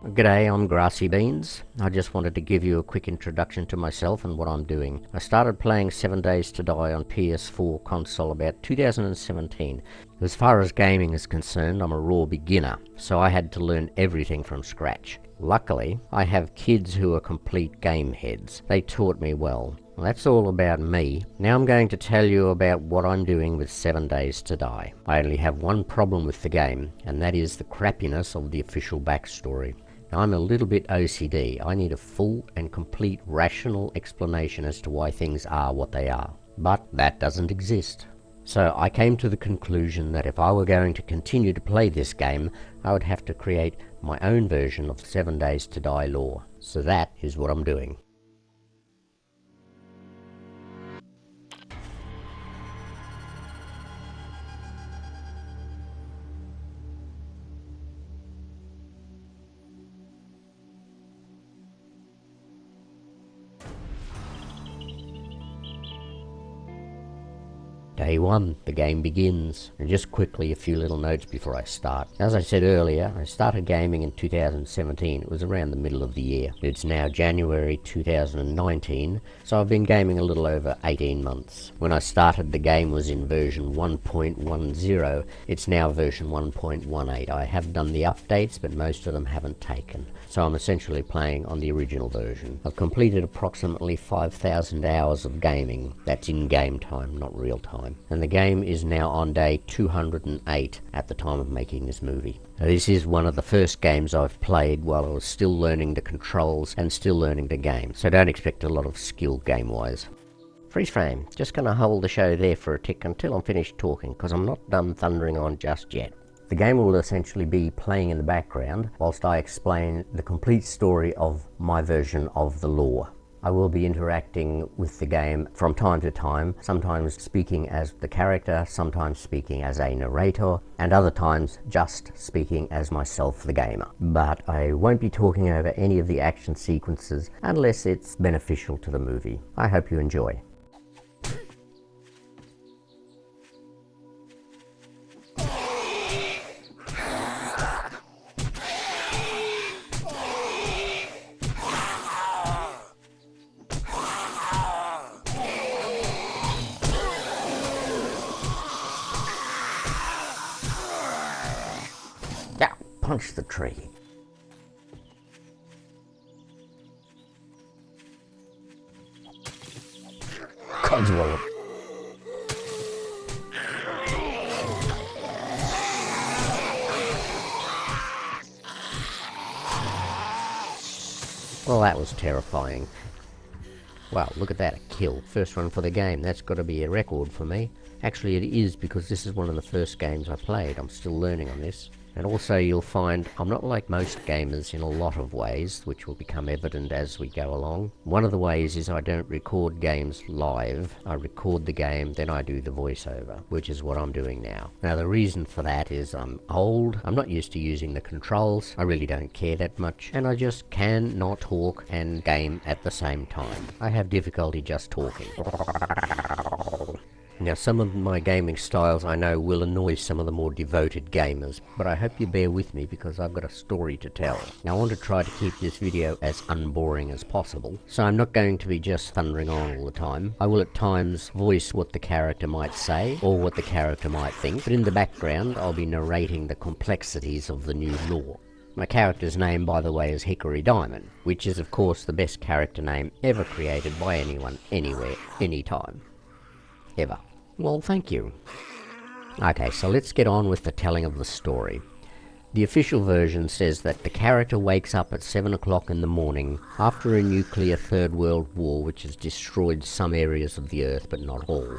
G'day, I'm grassybeans. I just wanted to give you a quick introduction to myself and what I'm doing. I started playing 7 Days to Die on PS4 console about 2017. As far as gaming is concerned, I'm a raw beginner, so I had to learn everything from scratch. Luckily, I have kids who are complete game heads. They taught me well. Well, that's all about me. Now I'm going to tell you about what I'm doing with 7 Days to Die. I only have one problem with the game, and that is the crappiness of the official backstory. Now, I'm a little bit OCD. I need a full and complete rational explanation as to why things are what they are. But that doesn't exist. So I came to the conclusion that if I were going to continue to play this game, I would have to create my own version of 7 Days to Die lore. So that is what I'm doing. Day 1, the game begins. And just quickly a few little notes before I start. As I said earlier, I started gaming in 2017. It was around the middle of the year. It's now January 2019, so I've been gaming a little over 18 months. When I started, the game was in version 1.10. It's now version 1.18. I have done the updates, but most of them haven't taken. So I'm essentially playing on the original version. I've completed approximately 5,000 hours of gaming. That's in-game time, not real time. And the game is now on day 208 at the time of making this movie. Now, this is one of the first games I've played while I was still learning the controls and still learning the game, so don't expect a lot of skill game-wise. Freeze frame. Just gonna hold the show there for a tick until I'm finished talking, because I'm not done thundering on just yet. The game will essentially be playing in the background whilst I explain the complete story of my version of the lore. I will be interacting with the game from time to time, sometimes speaking as the character, sometimes speaking as a narrator, and other times just speaking as myself, the gamer. But I won't be talking over any of the action sequences unless it's beneficial to the movie. I hope you enjoy. Punch the tree. Codswallop. Well, that was terrifying. Wow, look at that, a kill. First one for the game. That's got to be a record for me. Actually, it is, because this is one of the first games I played. I'm still learning on this. And also you'll find I'm not like most gamers in a lot of ways, which will become evident as we go along. One of the ways is I don't record games live. I record the game, then I do the voiceover, which is what I'm doing now. Now the reason for that is I'm old, I'm not used to using the controls, I really don't care that much, and I just cannot talk and game at the same time. I have difficulty just talking. Now, some of my gaming styles I know will annoy some of the more devoted gamers, but I hope you bear with me because I've got a story to tell. Now, I want to try to keep this video as unboring as possible, so I'm not going to be just thundering on all the time. I will at times voice what the character might say, or what the character might think, but in the background I'll be narrating the complexities of the new lore. My character's name, by the way, is Hickory Diamond, which is of course the best character name ever created by anyone, anywhere, anytime. Ever. Well, thank you. Okay, so let's get on with the telling of the story. The official version says that the character wakes up at 7 o'clock in the morning after a nuclear Third World War which has destroyed some areas of the Earth, but not all.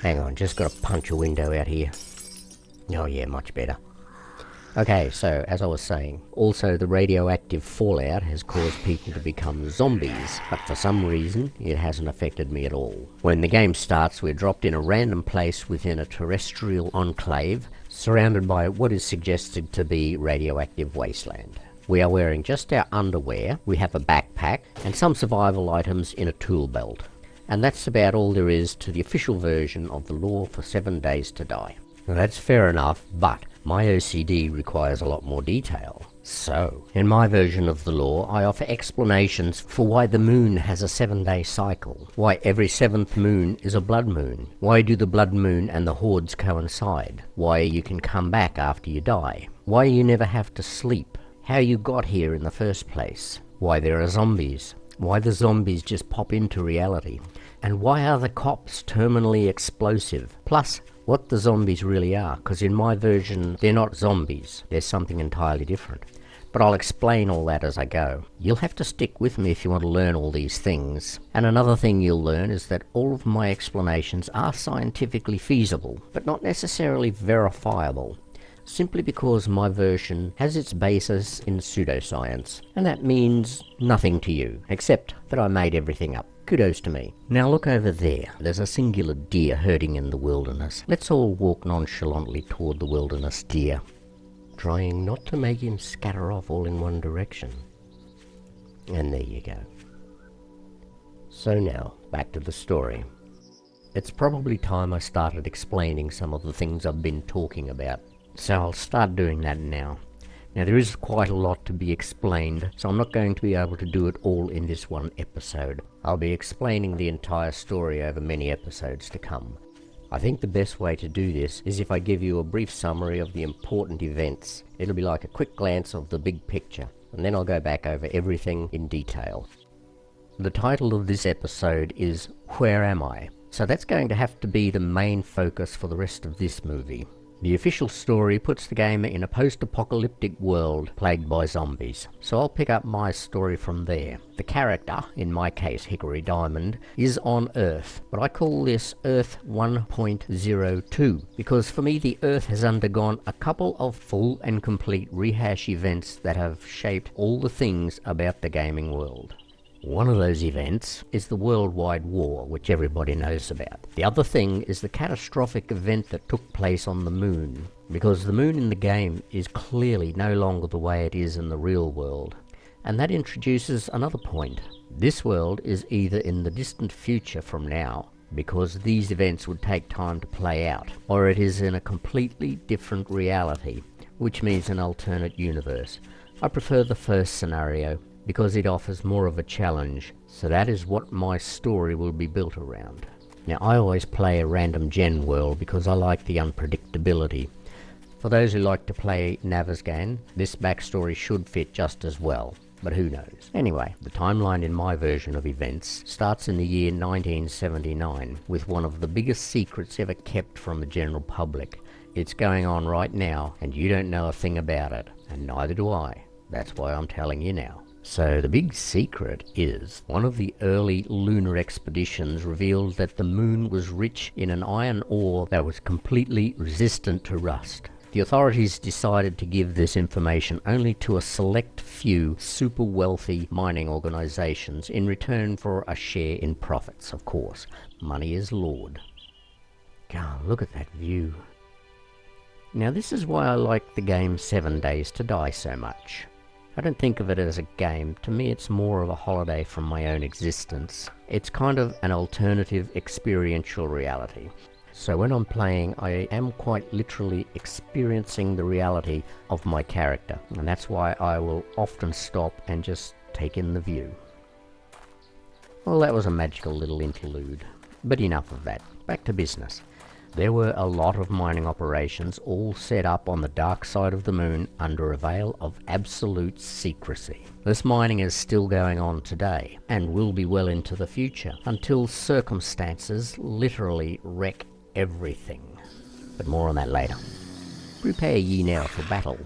Hang on, just gotta punch a window out here. Oh yeah, much better. Okay, so as I was saying, also the radioactive fallout has caused people to become zombies, but for some reason it hasn't affected me at all. When the game starts, we're dropped in a random place within a terrestrial enclave, surrounded by what is suggested to be radioactive wasteland. We are wearing just our underwear, we have a backpack, and some survival items in a tool belt. And that's about all there is to the official version of the lore for 7 Days to Die. Now that's fair enough, but my OCD requires a lot more detail. So, in my version of the lore, I offer explanations for why the moon has a 7-day cycle, why every 7th moon is a blood moon, why do the blood moon and the hordes coincide, why you can come back after you die, why you never have to sleep, how you got here in the first place, why there are zombies, why the zombies just pop into reality, and why are the cops terminally explosive, plus what the zombies really are, because in my version they're not zombies, they're something entirely different. But I'll explain all that as I go. You'll have to stick with me if you want to learn all these things. And another thing you'll learn is that all of my explanations are scientifically feasible, but not necessarily verifiable, simply because my version has its basis in pseudoscience, and that means nothing to you, except that I made everything up. Kudos to me. Now look over there. There's a singular deer herding in the wilderness. Let's all walk nonchalantly toward the wilderness deer, trying not to make him scatter off all in one direction. And there you go. So now, back to the story. It's probably time I started explaining some of the things I've been talking about, so I'll start doing that now. Now there is quite a lot to be explained, so I'm not going to be able to do it all in this one episode. I'll be explaining the entire story over many episodes to come. I think the best way to do this is if I give you a brief summary of the important events. It'll be like a quick glance of the big picture, and then I'll go back over everything in detail. The title of this episode is Where Am I? So that's going to have to be the main focus for the rest of this movie. The official story puts the gamer in a post-apocalyptic world plagued by zombies, so I'll pick up my story from there. The character, in my case Hickory Diamond, is on Earth, but I call this Earth 1.02 because for me the Earth has undergone a couple of full and complete rehash events that have shaped all the things about the gaming world. One of those events is the Worldwide War, which everybody knows about. The other thing is the catastrophic event that took place on the moon, because the moon in the game is clearly no longer the way it is in the real world. And that introduces another point. This world is either in the distant future from now, because these events would take time to play out, or it is in a completely different reality, which means an alternate universe. I prefer the first scenario, because it offers more of a challenge, so that is what my story will be built around. Now I always play a random gen world because I like the unpredictability. For those who like to play Navezgane, this backstory should fit just as well, but who knows. Anyway, the timeline in my version of events starts in the year 1979 with one of the biggest secrets ever kept from the general public. It's going on right now and you don't know a thing about it, and neither do I. That's why I'm telling you now. So the big secret is one of the early lunar expeditions revealed that the moon was rich in an iron ore that was completely resistant to rust. The authorities decided to give this information only to a select few super wealthy mining organizations in return for a share in profits, of course. Money is lord. God, look at that view. Now this is why I like the game 7 Days to Die so much. I don't think of it as a game. To me it's more of a holiday from my own existence. It's kind of an alternative experiential reality. So when I'm playing, I am quite literally experiencing the reality of my character, and that's why I will often stop and just take in the view. Well, that was a magical little interlude, but enough of that. Back to business. There were a lot of mining operations all set up on the dark side of the moon under a veil of absolute secrecy. This mining is still going on today, and will be well into the future, until circumstances literally wreck everything. But more on that later. Prepare ye now for battle.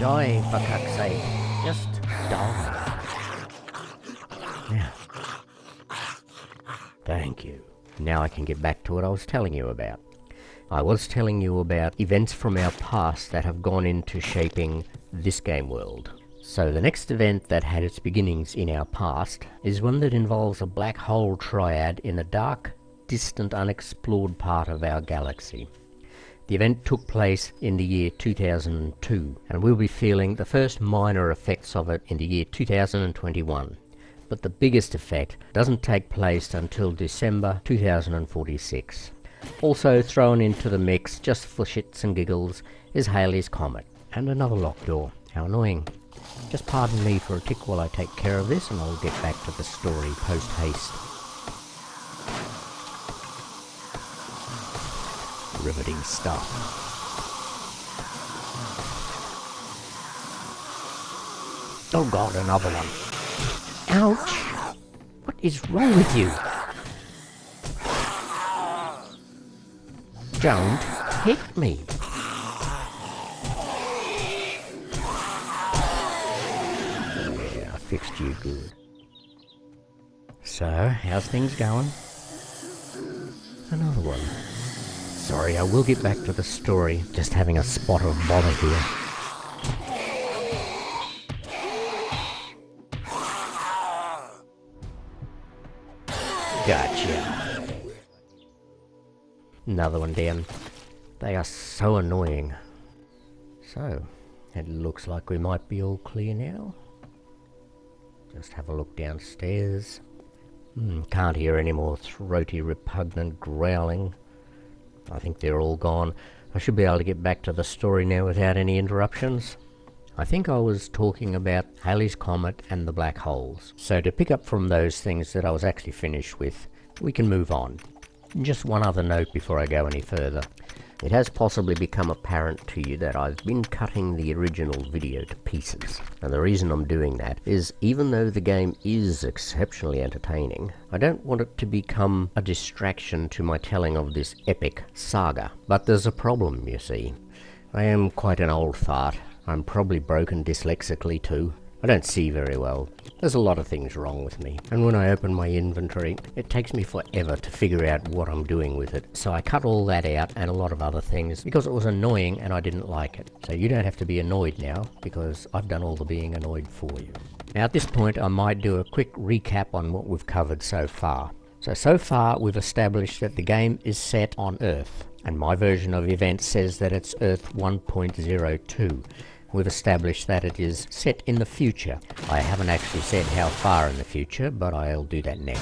Die, for fuck's sake. Just die. Yeah. Thank you. Now I can get back to what I was telling you about. I was telling you about events from our past that have gone into shaping this game world. So the next event that had its beginnings in our past is one that involves a black hole triad in a dark, distant, unexplored part of our galaxy. The event took place in the year 2002, and we'll be feeling the first minor effects of it in the year 2021. But the biggest effect doesn't take place until December 2046. Also thrown into the mix, just for shits and giggles, is Halley's Comet. And another locked door. How annoying. Just pardon me for a tick while I take care of this, and I'll get back to the story post-haste. Riveting stuff. Oh god, another one. Ouch! What is wrong with you? Don't hit me. Yeah, I fixed you good. So, how's things going? Another one. Sorry, I will get back to the story. Just having a spot of bother here. Gotcha. Another one down. They are so annoying. So, it looks like we might be all clear now. Just have a look downstairs. Can't hear any more throaty, repugnant growling. I think they're all gone. I should be able to get back to the story now without any interruptions. I think I was talking about Halley's Comet and the black holes. So to pick up from those things that I was actually finished with, we can move on. Just one other note before I go any further. It has possibly become apparent to you that I've been cutting the original video to pieces. And the reason I'm doing that is, even though the game is exceptionally entertaining, I don't want it to become a distraction to my telling of this epic saga. But there's a problem, you see. I am quite an old fart. I'm probably broken dyslexically too. I don't see very well. There's a lot of things wrong with me. And when I open my inventory, it takes me forever to figure out what I'm doing with it. So I cut all that out and a lot of other things because it was annoying and I didn't like it. So you don't have to be annoyed now because I've done all the being annoyed for you. Now at this point I might do a quick recap on what we've covered so far. So far we've established that the game is set on Earth. And my version of events says that it's Earth 1.02. We've established that it is set in the future. I haven't actually said how far in the future, but I'll do that next.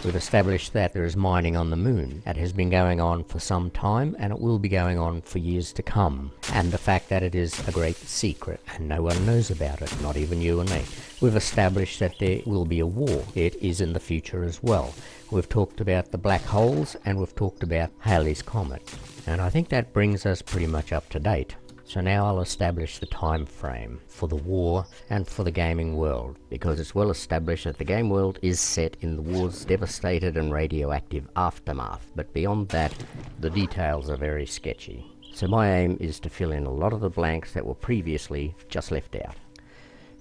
We've established that there is mining on the moon. That has been going on for some time, and it will be going on for years to come. And the fact that it is a great secret, and no one knows about it, not even you and me. We've established that there will be a war. It is in the future as well. We've talked about the black holes, and we've talked about Halley's Comet. And I think that brings us pretty much up to date. So now I'll establish the time frame for the war and for the gaming world, because it's well established that the game world is set in the war's devastated and radioactive aftermath, but beyond that, the details are very sketchy. So my aim is to fill in a lot of the blanks that were previously just left out.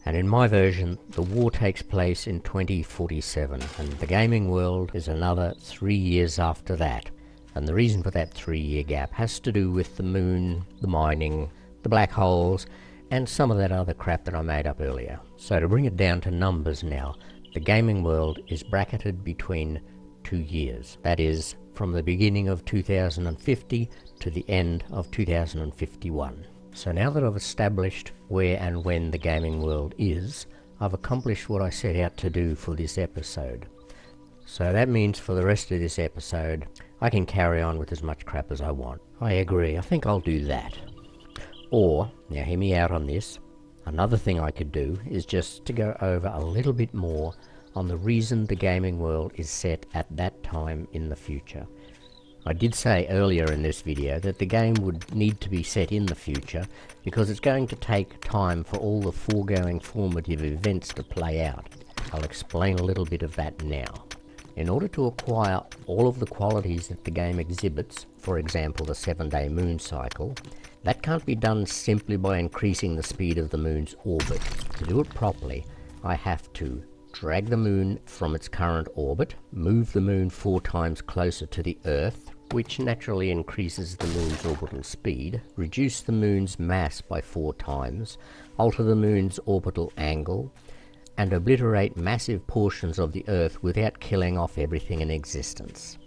And in my version, the war takes place in 2047, and the gaming world is another 3 years after that. And the reason for that 3-year gap has to do with the moon, the mining, the black holes, and some of that other crap that I made up earlier. So to bring it down to numbers now, the gaming world is bracketed between 2 years. That is, from the beginning of 2050 to the end of 2051. So now that I've established where and when the gaming world is, I've accomplished what I set out to do for this episode. So that means for the rest of this episode, I can carry on with as much crap as I want. I agree, I think I'll do that. Or, now hear me out on this, another thing I could do is just to go over a little bit more on the reason the gaming world is set at that time in the future. I did say earlier in this video that the game would need to be set in the future because it's going to take time for all the foregoing formative events to play out. I'll explain a little bit of that now. In order to acquire all of the qualities that the game exhibits, for example the 7-day moon cycle, that can't be done simply by increasing the speed of the moon's orbit. To do it properly, I have to drag the moon from its current orbit, move the moon 4 times closer to the Earth, which naturally increases the moon's orbital speed, reduce the moon's mass by 4 times, alter the moon's orbital angle, and obliterate massive portions of the Earth without killing off everything in existence.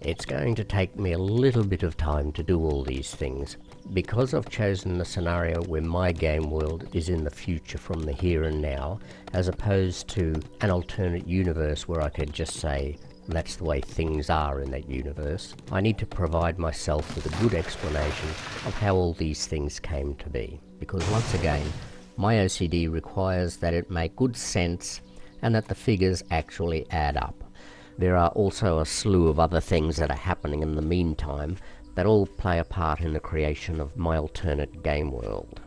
It's going to take me a little bit of time to do all these things, because I've chosen the scenario where my game world is in the future from the here and now, as opposed to an alternate universe where I could just say, that's the way things are in that universe. I need to provide myself with a good explanation of how all these things came to be, because once again, my OCD requires that it make good sense and that the figures actually add up. There are also a slew of other things that are happening in the meantime that all play a part in the creation of my alternate game world.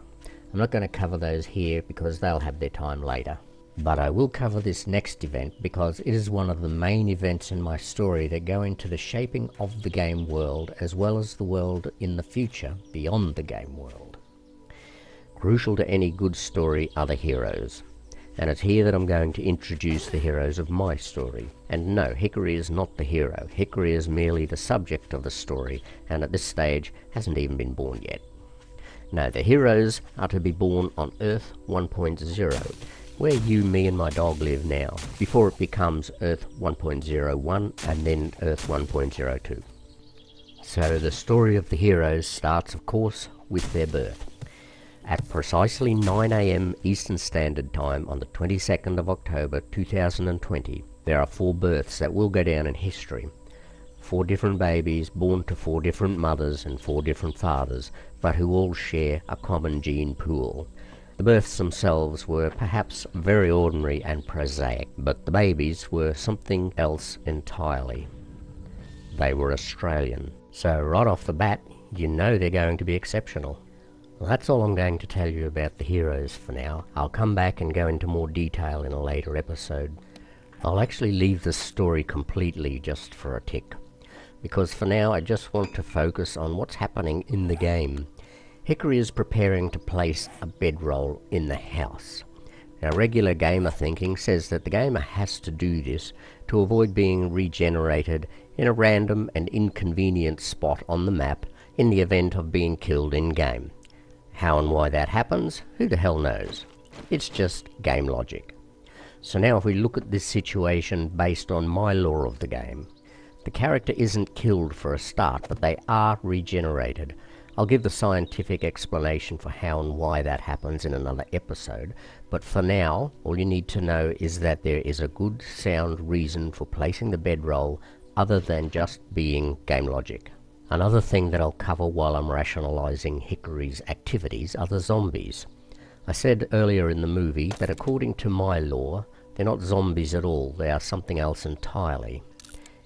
I'm not going to cover those here because they'll have their time later. But I will cover this next event because it is one of the main events in my story that go into the shaping of the game world as well as the world in the future beyond the game world. Crucial to any good story are the heroes. And it's here that I'm going to introduce the heroes of my story. And no, Hickory is not the hero. Hickory is merely the subject of the story, and at this stage hasn't even been born yet. No, the heroes are to be born on Earth 1.0, where you, me and my dog live now, before it becomes Earth 1.01 and then Earth 1.02. So the story of the heroes starts, of course, with their birth. At precisely 9 AM Eastern Standard Time on the 22nd of October 2020, there are 4 births that will go down in history. 4 different babies born to 4 different mothers and 4 different fathers, but who all share a common gene pool. The births themselves were perhaps very ordinary and prosaic, but the babies were something else entirely. They were Australian. So right off the bat, you know they're going to be exceptional. Well, that's all I'm going to tell you about the heroes for now. I'll come back and go into more detail in a later episode. I'll actually leave this story completely just for a tick, because for now I just want to focus on what's happening in the game. Hickory is preparing to place a bedroll in the house. Now, regular gamer thinking says that the gamer has to do this to avoid being regenerated in a random and inconvenient spot on the map in the event of being killed in-game. How and why that happens, who the hell knows? It's just game logic. So now if we look at this situation based on my lore of the game, the character isn't killed for a start, but they are regenerated. I'll give the scientific explanation for how and why that happens in another episode, but for now, all you need to know is that there is a good, sound reason for placing the bedroll other than just being game logic. Another thing that I'll cover while I'm rationalizing Hickory's activities are the zombies. I said earlier in the movie that according to my lore, they're not zombies at all, they are something else entirely.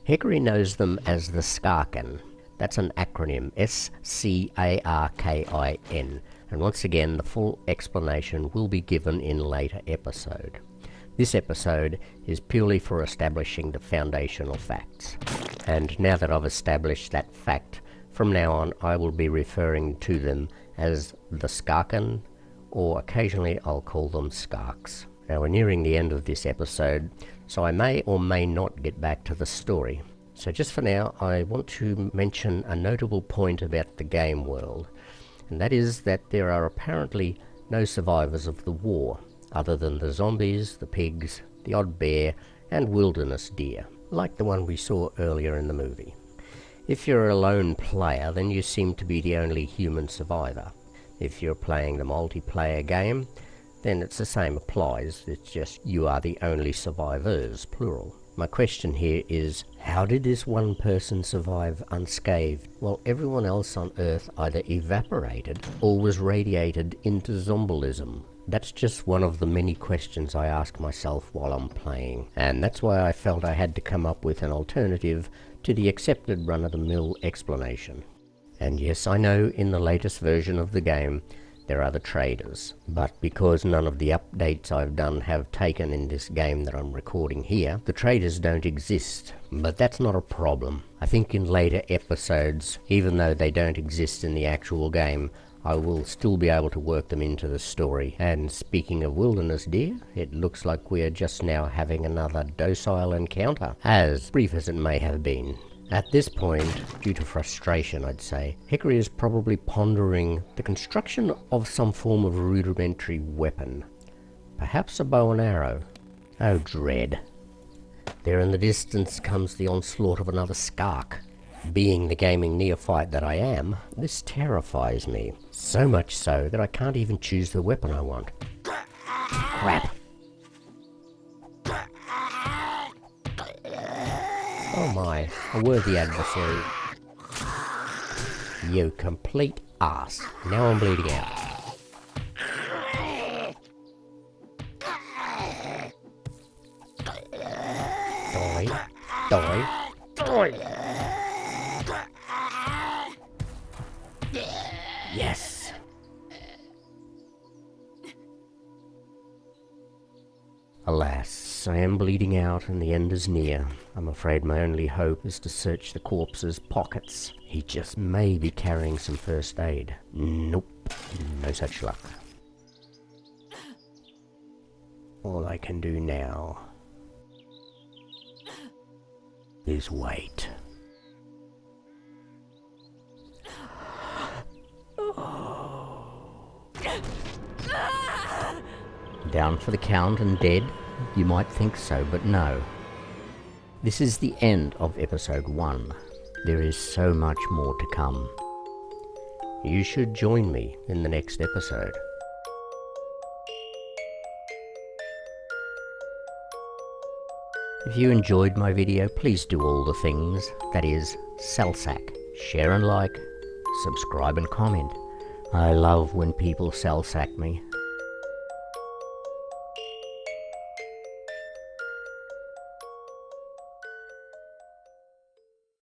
Hickory knows them as the Skarkin. That's an acronym, S-C-A-R-K-I-N, and once again the full explanation will be given in a later episode. This episode is purely for establishing the foundational facts. And now that I've established that fact, from now on I will be referring to them as the Skarkin, or occasionally I'll call them Skarks. Now we're nearing the end of this episode, so I may or may not get back to the story. So just for now, I want to mention a notable point about the game world, and that is that there are apparently no survivors of the war, other than the zombies, the pigs, the odd bear, and wilderness deer, like the one we saw earlier in the movie. If you're a lone player, then you seem to be the only human survivor. If you're playing the multiplayer game, then it's the same applies, it's just you are the only survivors, plural. My question here is, how did this one person survive unscathed while everyone else on Earth either evaporated or was radiated into zombilism? That's just one of the many questions I ask myself while I'm playing, and that's why I felt I had to come up with an alternative to the accepted run-of-the-mill explanation. And yes, I know in the latest version of the game there are the traders, but because none of the updates I've done have taken in this game that I'm recording here, the traders don't exist. But that's not a problem. I think in later episodes, even though they don't exist in the actual game, I will still be able to work them into the story. And speaking of wilderness deer, it looks like we are just now having another docile encounter, as brief as it may have been. At this point, due to frustration I'd say, Hickory is probably pondering the construction of some form of rudimentary weapon. Perhaps a bow and arrow. Oh dread. There in the distance comes the onslaught of another Skark. Being the gaming neophyte that I am, this terrifies me. So much so that I can't even choose the weapon I want. Crap! Oh my, a worthy adversary. You complete ass. Now I'm bleeding out. Die. Die. Die. Yes. Alas, I am bleeding out and the end is near. I'm afraid my only hope is to search the corpse's pockets. He just may be carrying some first aid. Nope, no such luck. All I can do now is wait. Down for the count and dead? You might think so, but no. This is the end of episode 1. There is so much more to come. You should join me in the next episode. If you enjoyed my video, please do all the things. That is, Salsack, share and like, subscribe and comment. I love when people Salsack me.